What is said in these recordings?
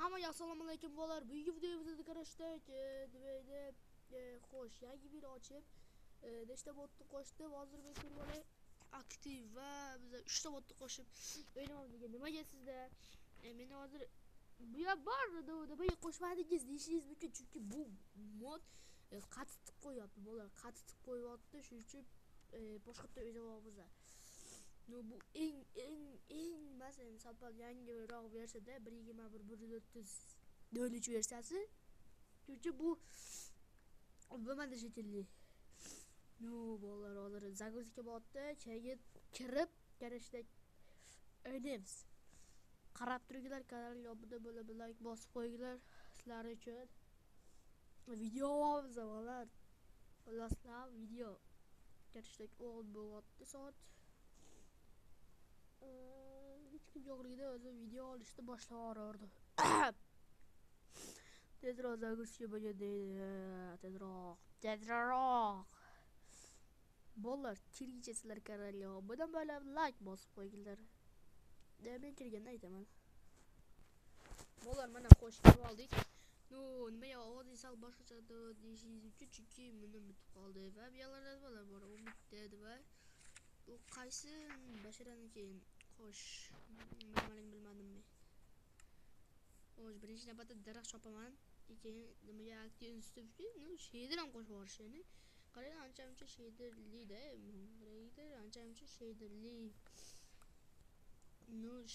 Hammaga assalomu alaykum bolalar. Bugungi videomizda qarashdik. Demaydi, xo'sh, yangi bir ochib, nechta botni qo'shdi. Hozir men ko'rib olay. Aktiv va biz 3 ta botni qo'shib o'ynaymiz degan. Nimaga sizda? Men hozir bu ham bor edi. Nimaga qo'shmadingiz deyishingiz mumkin, chunki bu mod qattiq qo'yapti bolalar. Qattiq qo'yapti, shuning uchun boshqa yerda o'ynayapmiz. No, bu eng masalan misol yangiroq versiyada 1.21.1.4 versiyasi. Chunki bu bo'lmadi shekilli. No, bolalar hozir загрузка bo'lyapti. Keyin kirib qarashdak o'ynaymiz. Qarab turinglar, kanalga obuna bo'lib, like bosib qo'yinglar. Sizlar uchun video olamiz bolalar. Xuloslar video qarashdak 10 bo'lyapti soat. Hech kim yo'qligida o'zim video olishni boshlab yubordim. Tezroq загрузка bo'lgan deydi. Tezroq. Bolalar, kirgicha sizlar kanalga obuna bo'lib, like bosib qo'yinglar. Men kirganda aytaman. Bolalar, mana xo'sh kirib oldik. No, nimaga ovozi sal boshqacha deyishingiz uchun, chunki meni bitib qoldi va bu yerlarda nimalar bor? U bitdi va bu qaysi basharaniki? Xo'sh, nimaligini bilmadim men. Xo'sh, birinchi navbatda daraxt chopaman. Keyin nimaga aktiv institutga, shader ham qo'shib yuborishini. Qarang, ancha-muncha shaderli-da. Ancha-muncha shaderli.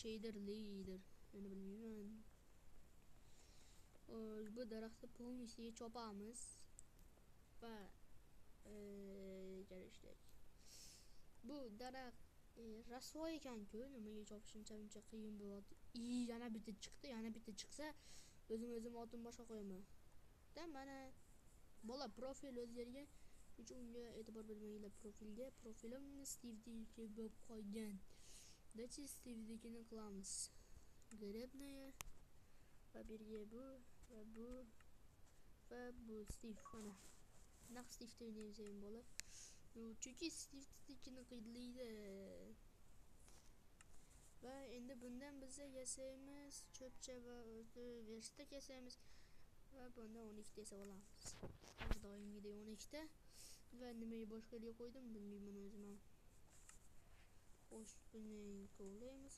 Shaderlidir. Meni bilmayman. Xo'sh, bu daraxtni polностью chopamiz va qarashdik. Bu daraxt rasvo ekan-ku, nimaga chopish uncha qiyin bo'ladi. Yana bitta chiqdi, yana bitta chiqsa o'zim otim boshqa qo'yaman. Da mana bola profil o'zgarga, uchun unga e'tibor bermanglar. Profilim Steve'niki bo'lib qolgan. Dachi Steve'nikini qilamiz. G'aribnaya va birga bu va bu Steve mana. Naq Steve'da o'ynaymiz bola. Chunki Steve'nikini qiyinlaydi. Va endi bundan biz yasaymiz, cho'pcha va o'zi verstak yasaymiz va bundan 12 ta yasab olamiz. Har doimgidek 12 ta. Va nimaga boshqaga qo'ydim bilmayman o'zim ham. Xo'sh, buni qo'laymiz.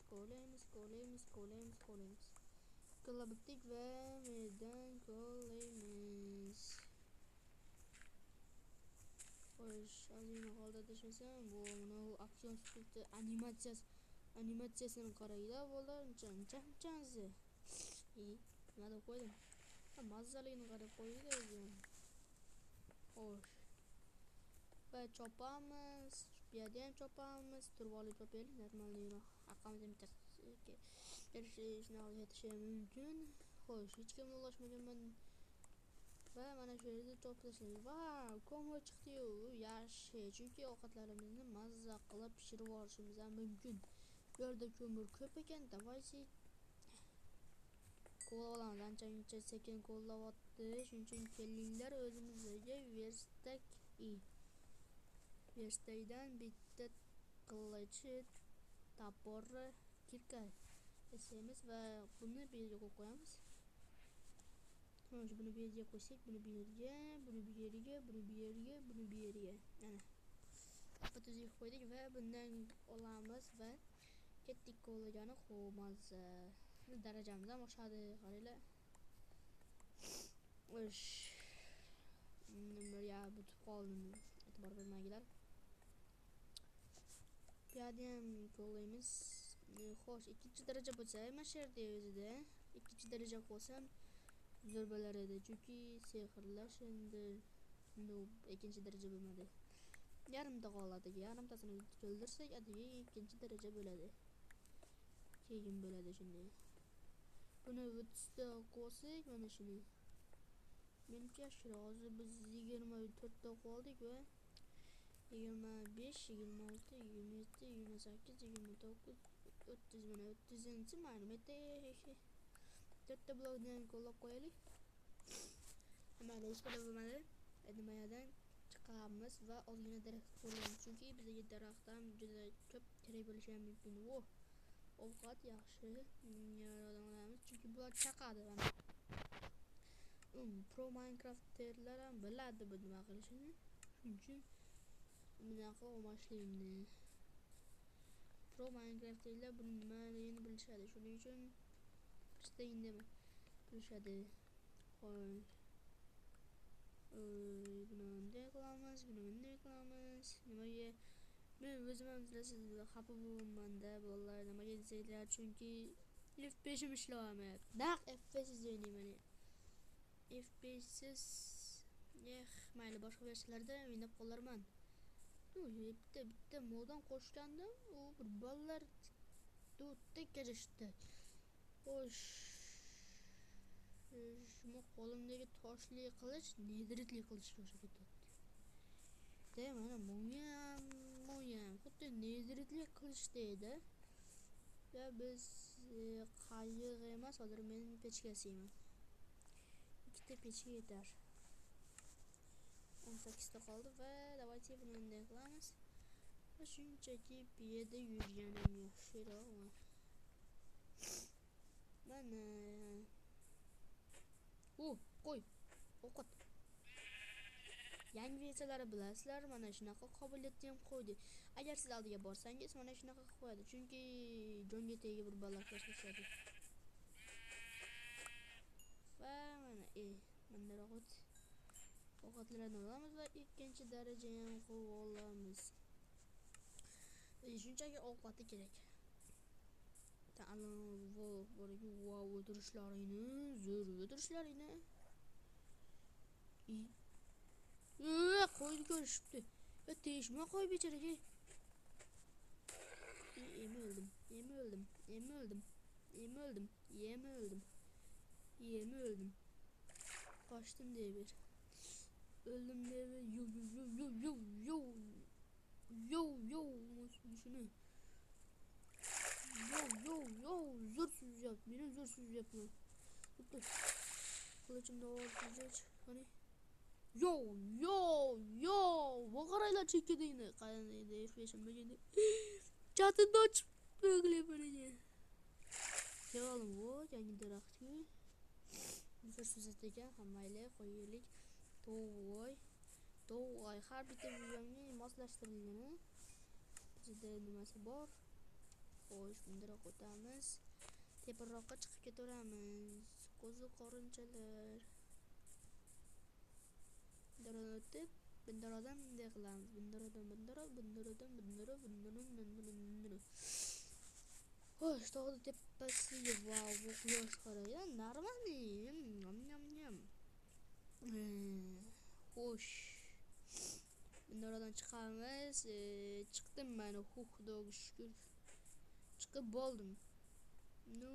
Qilabdik va mendan qo'laymiz. Xo'sh, ozgina qoldirishmasam, bu mana aksiyon sifati animatsiyasini qaranglar bolalar, ancha-anchasi. Nima deb qo'ydim? Mazzaligini qarab qo'yinglar o'zim. Xo'sh. Va chopamiz, bu yerda ham chopamiz, turib olib chopaylik, normalniroq. Haqqimizni bitta shunaqa yetishi mumkin. Xo'sh, hech kimni ulashmaganman. Va mana shu yerda choplashimiz. Vau, ko'mir chiqdi-yu, yaxshi. Chunki ovqatlarimizni mazza qilib pishirib olishimiz ham mumkin. Bu yerda ko'mir ko'p ekan, davaychi qo'lolamiz. Ancha-muncha sekin qo'llayapti. Shuning uchun kelinglar o'zimizga verstakdan bitta qilich, topor, kirka yasaymiz va buni bu yerga qo'yib qo'yamiz. Xo'sh, buni bu yerga qo'ysak, buni bu yerga. Mana. Fotoga qo'ydik va bundan olamiz va ketdik qo'llagani qo'yamiz. Darajamiz ham oshadi, qaranglar. Xo'sh. Nimaga bitib qoldim? E'tibor bermanglar. Bu yerda ham qo'llaymiz. Xo'sh, ikkinchi daraja bo'lsa, mana shu yerda o'zida ikkinchi daraja qo'ysam zo'r bo'lar edi, chunki sehrlash endi ikkinchi daraja bo'lmadi. Yarimta qoladi. Yarimtasini to'ldirsak, ikkinchi daraja bo'ladi. Keyin bo'ladi shunday. Buni o'tda qo'ysak, mana shuni. Menimcha yaxshiroq. Hozir biz 24 ta qoldik va 25, 26, 27, 28, 29, 30 mana 30-chi ma'lumotda 4 ta blokdan qo'llab qo'yaylik. Mayli, hech qanday bo'lmadi. Nimadan chiqamiz va ozgina daraxt qo'yamiz, chunki bizga daraxtdan juda ko'p kerak bo'lishi ham mumkin. ovqat yaxshi yaradolamiz, chunki bular chaqadi. Pro Minecraft'lar ham biladi bu nima qilishini. Shuning uchun bunaqa o'mashlaydi. Pro Minecraft'lar buni nimaligini bilishadi. Shuning uchun işte indamay bilishadi. Qo'y. Buni bunday qilamiz, buni bunday qilamiz. Nimaga men o'zim ham sizlar xafa bo'laman-da bolalar, nimaga desanglar, chunki F5'im ishlamayapti. Naq F5 o'ynayman. F5'siz mayli boshqa versiyalarda o'ynab qolarman. Bitta moddan qo'shgandim, u bir bolalar to'rtta kelishdi. Xo'sh. Shuni qo'limdagi toshli qilich nedritli qilichga o'xshab ketdi. Mana bunga xuddi nedritli qilich deydi. Va biz qayiq emas, hozir men pechka yasayman. Ikkita pechka yetar. 18 ta qoldi va давайте buni bunday qilamiz. Va shunchaki bu yerda yurganim yaxshiroq. Mana qo'y ovqat. Yangi versiyalari bilasizlar, mana shunaqa qobiliyatni ham qo'ydi. Agar siz oldiga borsangiz, mana shunaqa qilib qo'yadi, chunki jonga tegi bir balo ko'rsatadi. Va mana bunday ovqatlarni olamiz va ikkinchi daraja ham qo'yib olamiz. Shunchaki ovqati kerak. Wow, o'tirishlaringni, zo'r o'tirishlaringni. Qo'yni ko'rishibdi. Teshma qo'y becharaga. O'ldim. Qochdim deyver. Öldüm deyver. Yo. Shuni. Yo. Zo'rsiz yap. Meni zo'rsiz yapma. Bitta. Qilichimda olib qani. Yo. Bu qaraylar chekkadingni. Qanday F5'imda endi. Chatini ochib bo'g'lay. Kevalim yangi daraxtga. Zo'rsiz ekan, hammaylar qo'yaylik. To'g'ay har bitta videomni moslashtirilgan. Bizda nimasi bor? Xo'sh, bunday o'tamiz. Teparoqqa chiqib ketaveramiz. Qo'zi qorinchalar. Bundan o'tib, bundan bunday qilamiz. Bundan. Xo'sh, tog'ni tepasiga wow, bu quyosh qaraydi. Normal. Xo'sh. Bundan chiqamiz. Chiqdim mana, xudoga shukr. Chiqib bo'ldim. No.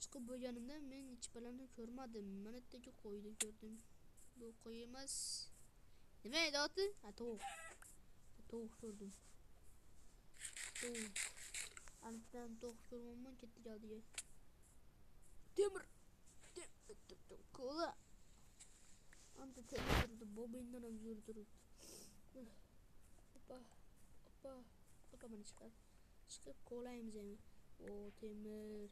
Chiqib bo'lganimda men hech balamni ko'rmadim. Mana yerda qo'yni ko'rdim. Bu qo'y emas. Nima edi oti? Tovuq ko'rdim. Aniqdan tovuq ko'rmanman, ketdik oldiga. Temir. Kola. Anta temir bobindan ham zo'r turibdi. Oppa mana chiqib kolaymiz endi. Temir.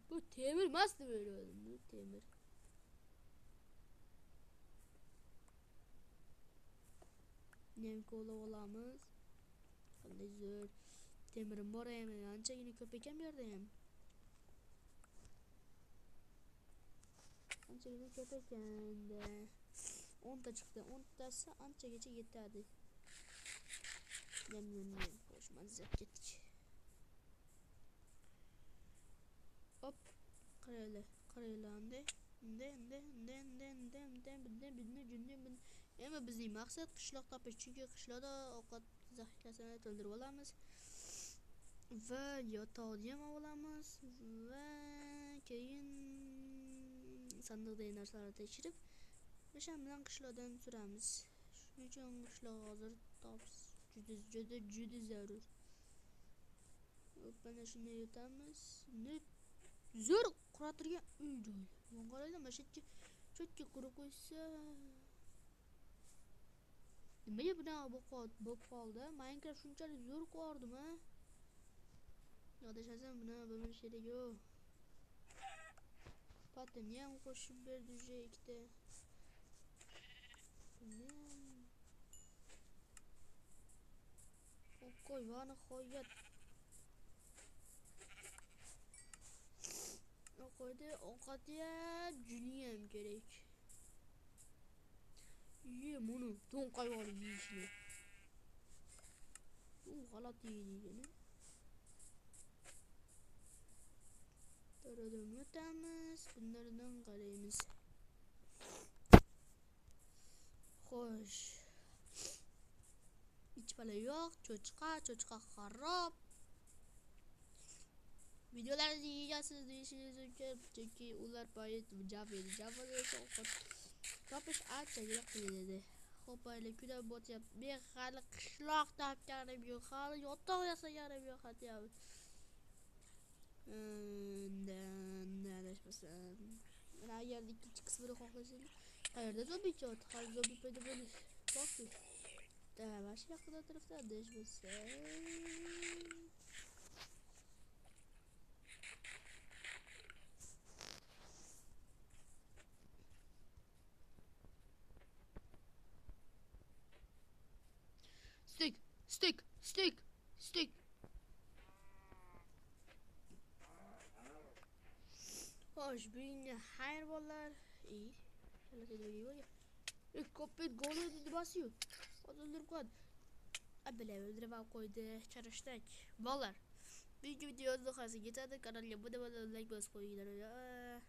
Bu temir emas deb o'yladim. Bu temir. Nem kola olamiz. Qanday zo'r. Temirim bor ekan, anchagina ko'p ekan bu yerda ham. Anchagina ko'p ekan-da. 10 ta chiqdi. 10 tasi anchagacha yetadi. Nem. Xo'sh, manzilga ketdik. Hop, qaraylar unday. Endi bizning maqsad qishloq topish, chunki qishloqda ovqat zaxirasini to'ldirib olamiz. Va yotoqni ham olamiz va keyin sandiqdagi narsalarni tekshirib, o'sha bilan qishloqdan suramiz. Shuning uchun qishloq hozir topish juda zarur. Mana shunday yotamiz. Zo'r quratirgan uy-joy. Qaraylar, mana shu yerga cho'tga qurib qo'ysa. Nimaga bunaqa bo'lib qoldi? Minecraft shunchalik zo'r qordimi? Adashasam bunaqa bo'lmash kerak-ku. Patimni ham qo'shib berdi уже ikkita. Qo'y va nihoyat. Qo'ydi ovqatga juniyam kerak. Buni to'nqay olib yeyishni. U g'alati yeydi. Taradan o'tamiz, bunlardan qaraymiz. Xo'sh. Ichpala yo'q, cho'chqa xarob. Videolarni yeyasiz deyishingiz mumkin, chunki ular payt Javada esa ovqat topish anchagina qiyin edi. Xo'p, ayli kun bo'tyapti. Men hali qishloq topganim yo'q, hali yotoq yasaganim yo'q hatyapti. Adashmasam. Mana agar ikkinchi qismini xohlasangiz, qayerda zombi chot? Hali zombi paydo bo'lish borku. Mana shu yoqda tarafda adashmasam. Stick. Xo'sh, bunga hayvonlar. Kopet golni nimasi-yu? O'ldirib qo'ydi. O'ldirib qo'ydi. Charishtak. Bolalar. Bugungi video yo'qasiga yetadi. Kanalga obuna bo'lib, like bosib qo'yinglar.